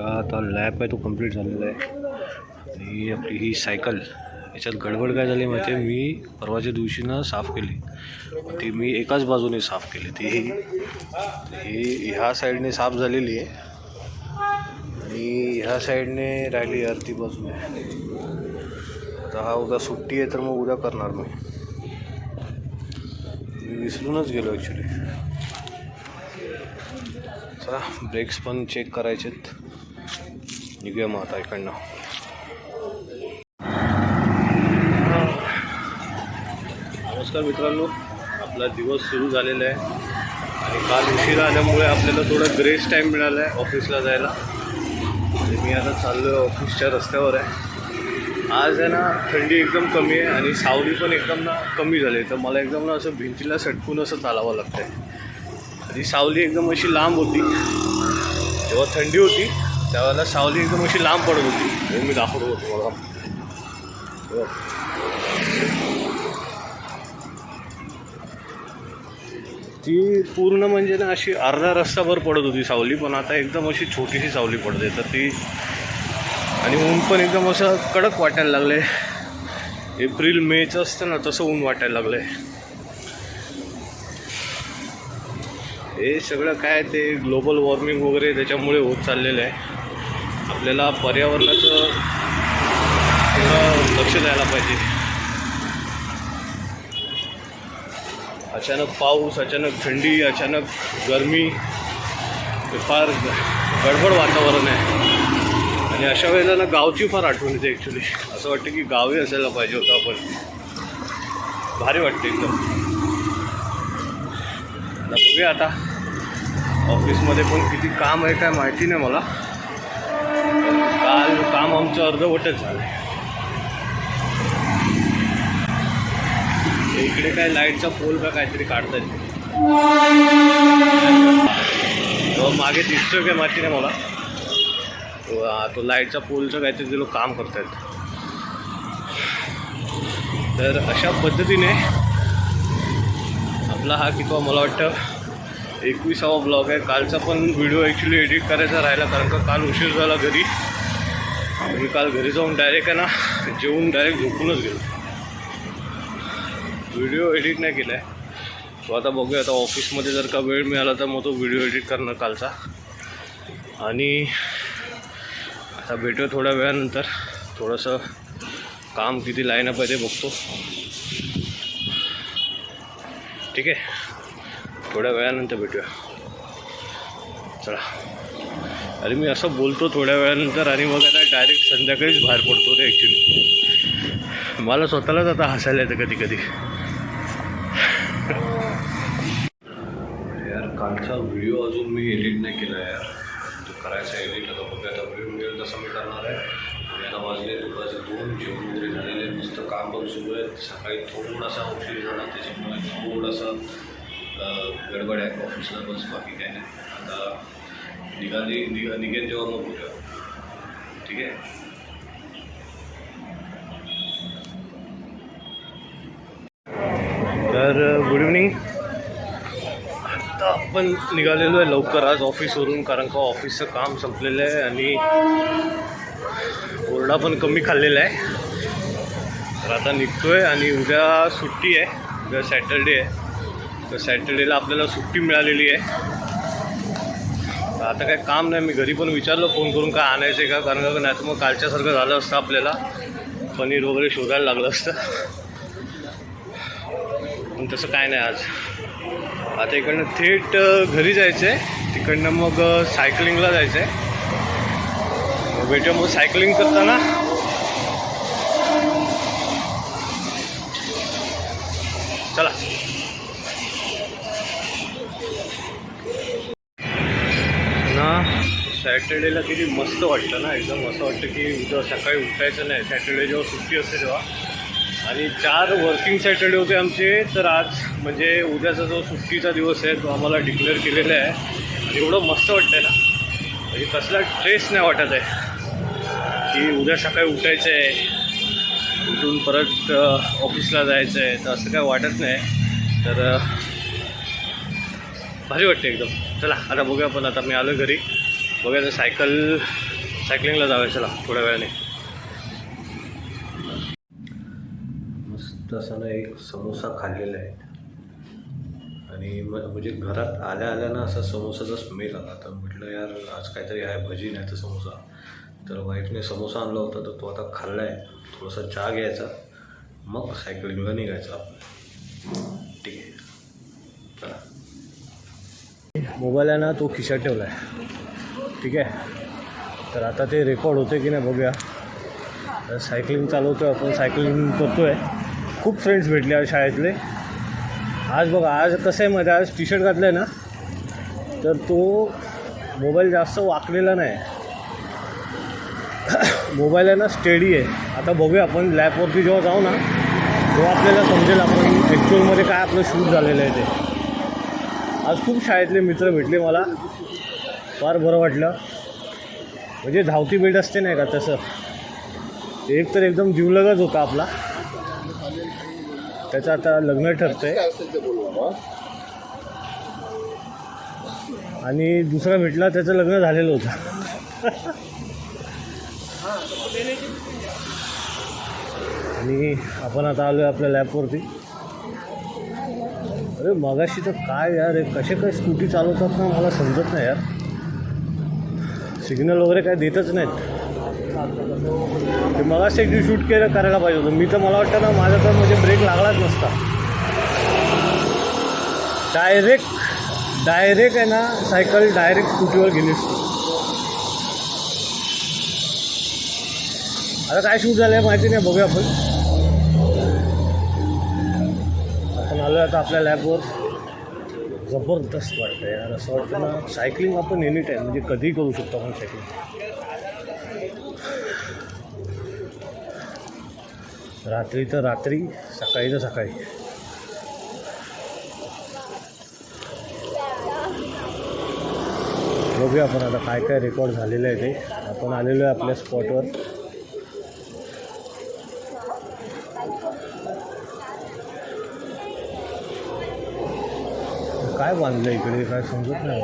आता लॅप आहे तो कंप्लीट झालेला आहे. आणि आपली ही सायकल याच्यात गडबड काय झाली माहिती आहे, मी परवाच्या दिवशी ना साफ केली. ती मी एकाच बाजूने साफ केली. ती ही ह्या साईडने साफ झालेली आहे आणि ह्या साईडने राहिली अर्धी बाजूने. आता हा उद्या सुट्टी आहे तर मग उद्या करणार मी विसरूनच गेलो ॲक्च्युली. चला ब्रेक्स पण चेक करायचेत. निघूया मग आता इकडनं. नमस्कार मित्रांनो, आपला दिवस सुरू झालेला आहे आणि काल उशिरा आल्यामुळे आपल्याला थोडा ग्रेस टाईम मिळाला आहे ऑफिसला जायला. आणि मी आता चाललो आहे ऑफिसच्या रस्त्यावर आहे. आज आहे ना थंडी एकदम कमी आहे आणि सावली पण एकदम ना कमी झाली आहे, तर मला एकदम ना असं भिंतीला सटकून असं चालावं लागतं आहे. आधी सावली एकदम अशी लांब होती, जेव्हा थंडी होती त्यावेळेला सावली एकदम अशी लांब पडत होती. मी दाखवतो होतो बघा, ती पूर्ण म्हणजे ना अशी अर्धा रस्ताभर पडत होती सावली, पण आता एकदम अशी छोटीशी सावली पडते. तर ती आणि ऊन पण एकदम असं कडक वाटायला लागलं आहे. एप्रिल मेचं असतं ना तसं ऊन वाटायला लागलं आहे. हे सगळं काय ते ग्लोबल वॉर्मिंग वगैरे त्याच्यामुळे होत चाललेलं आहे. आपल्याला पर्यावरणाचं थोडं लक्ष द्यायला पाहिजे. अचानक पाऊस, अचानक थंडी, अचानक गरमी, हे फार गडबड वातावरण आहे. आणि अशा वेळेला ना गावची फार आठवण येते ॲक्च्युली. असं वाटतं की गावी असायला पाहिजे होतं आपण. भारी वाटते एकदम. बघूया आता ऑफिसमध्ये पण किती काम आहे काय माहिती नाही मला. काल काम आमचं अर्धवटच झालं आहे. इकडे काय लाईटचा पोल का काहीतरी काढता येते, तो मागे दिसतोय काय माहिती नाही मला. तो लाईटचा पोलचं काहीतरी ते लोक काम करतायत. तर अशा पद्धतीने आपला हा किंवा मला वाटतं 21वा ब्लॉग आहे. कालचा पण व्हिडिओ ॲक्च्युली एडिट करायचा राहिला, कारण का काल उशीर झाला घरी. मी काल घरी जाऊन डायरेक्ट आहे ना जेवून डायरेक्ट झोपूनच गेलो. व्हिडिओ एडिट नाही केला आहे. तो आता बघूया, आता ऑफिसमध्ये जर का वेळ मिळाला तर मग तो व्हिडिओ एडिट करणार कालचा. आणि आता भेटूया थोड्या वेळानंतर. थोडंसं काम किती लाईनअप आहे ते बघतो. ठीक आहे, थोड्या वेळानंतर भेटूया. चला. अरे मी असं बोलतो थोड्या वेळानंतर आणि मग आता डायरेक्ट संध्याकाळीच बाहेर पडतो रे ॲक्च्युली. मला स्वतःलाच आता हसायला येतं कधी कधी. यार कालचा व्हिडिओ अजून मी एडिट नाही केला यार. तो करायचा एडिट. आता बघूया, आता वेळ मिळेल तसं मी करणार आहे. आता वाजले दुपारचे 2. जेवण वगैरे झालेले, नुसतं काम पण सुरू आहे. सकाळी थोडासा उशीर झाला त्याच्यामुळे थोडासा गडबड आहे ऑफिसला, बस बाकी काय नाही. आता निघेन जेव्हा मग बघूया. ठीक आहे. तर गुड इव्हनिंग. आता आपण निघालेलो आहे लवकर आज ऑफिसवरून, कारण का ऑफिसचं काम संपलेलं आहे आणि ओरडा पण कमी खाल्लेला आहे. तर आता निघतो आहे आणि उद्या सुट्टी आहे. उद्या सॅटर्डे आहे, तर सॅटर्डेला आपल्याला सुट्टी मिळालेली आहे. आता काय काम नाही. मी घरी पण विचारलं फोन करून काय आणायचं आहे का, कारण का नाही तर मग कालच्यासारखं झालं असतं, आपल्याला पनीर वगैरे शोधायला लागलं असतं. पण तसं काय नाही आज. आता इकडनं थेट घरी जायचं आहे, तिकडनं मग सायकलिंगला जायचं आहे. भेटूया मग सायकलिंग करताना. चला. ना सॅटर्डेला किती मस्त वाटतं ना, एकदम असं वाटतं की उद्या सकाळी उठायचं नाही. सॅटर्डे जेव्हा सुट्टी असते तेव्हा. आणि 4 वर्किंग सॅटर्डे होते आमचे, तर आज म्हणजे उद्याचा जो सुट्टीचा दिवस आहे तो आम्हाला डिक्लेअर केलेला आहे. आणि एवढं मस्त वाटतं आहे ना, म्हणजे कसला स्ट्रेस नाही वाटत आहे की उद्या सकाळी उठायचं आहे, उठून परत ऑफिसला जायचं आहे. तर असं काय वाटत नाही. तर भारी वाटते एकदम. चला आता बघूया. पण आता मी आलो घरी बघा सायकलिंगला जाऊया चला थोड्या वेळाने. मस्त असं ना एक समोसा खाल्लेला आहे आणि म्हणजे घरात आल्या आल्या ना असा समोसाचा स्मेल आला. तर म्हटलं यार आज काहीतरी आहे, भजी नाही तर समोसा. तर वाईफने समोसा आणला होता तर तो आता खाल्ला आहे. थोडासा चहा घ्यायचा मग सायकलिंगला निघायचं आपलं. ठीक आहे चला. मोबाईल आहे ना तो खिशात ठेवला आहे. ठीक आहे, तर आता ते रेकॉर्ड होते की नाही बघूया. तर सायकलिंग चालवतो आहे आपण, सायकलिंग करतो आहे. खूप फ्रेंड्स भेटले आज शाळेतले. आज बघा आज कसं आहे मध्ये आज टी शर्ट घातलं आहे ना तर तो मोबाईल जास्त वाकलेला नाही. मोबाईल आहे ना स्टेडी आहे. आता बघूया आपण लॅबवरती जेव्हा जाऊ ना तेव्हा आपल्याला समजेल आपण ॲक्च्युअलमध्ये काय आपलं शूट झालेलं आहे ते. आज खूप शाळेतले मित्र भेटले मला, फार बरं वाटलं. म्हणजे धावती भेट असते नाही का तसं. एक तर एकदम जीवलगच होता आपला, त्याचं आता लग्न ठरतंय. आणि दुसरा भेटला त्याचं लग्न झालेलं होतं. आणि आपण आता आलो आहे आपल्या लॅबवरती. अरे मगाशी तर काय यार कसे काय स्कूटी चालवतात ना मला समजत नाही यार. सिग्नल वगैरे काय देतच नाहीत. ते मगाशी एक शूट करायला पाहिजे होतं मी. तर मला वाटतं ना माझा तर म्हणजे ब्रेक लागलाच नसता. डायरेक्ट आहे ना सायकल डायरेक्ट स्कूटीवर गेली असती. आता काय शूट झालं आहे माहिती नाही, बघूया आपण आलो आहे आता आपल्या लॅबवर. जबरदस्त वाटतं यार. असं वाटतं ना सायकलिंग आपण एनी टाईम म्हणजे कधीही करू शकतो आपण सायकलिंग. रात्री तर रात्री, सकाळी तर सकाळी. बघूया आपण आता काय काय रेकॉर्ड झालेलं आहे ते. आपण आलेलो आहे आपल्या स्पॉटवर. काय बांधलं इकडे काय समजत नाही.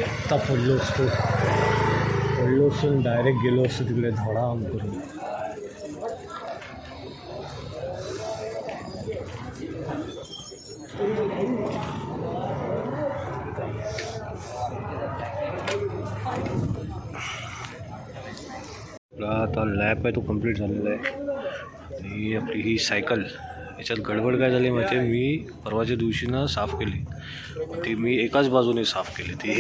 आता पडलो असतो डायरेक्ट गेलो असतो तिकडे धडाम करून. आता लॅब आहे तो कंप्लीट झालेला आहे. आणि आपली ही सायकल याच्यात गडबड काय झाली माहिती आहे. मी परवाच्या दिवशी ना साफ केली. ती मी एकाच बाजूने साफ केली. ती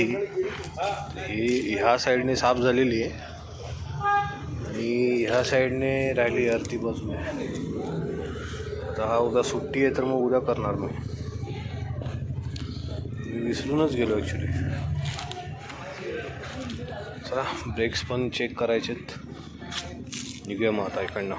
ही ह्या साईडने साफ झालेली आहे आणि ह्या साईडने राहिली अर्धी बाजूने. आता हा उद्या सुट्टी आहे तर मग उद्या करणार मी विसरूनच गेलो ॲक्च्युली. चला ब्रेक्स पण चेक करायचेत. निघूया मग आता इकडनं.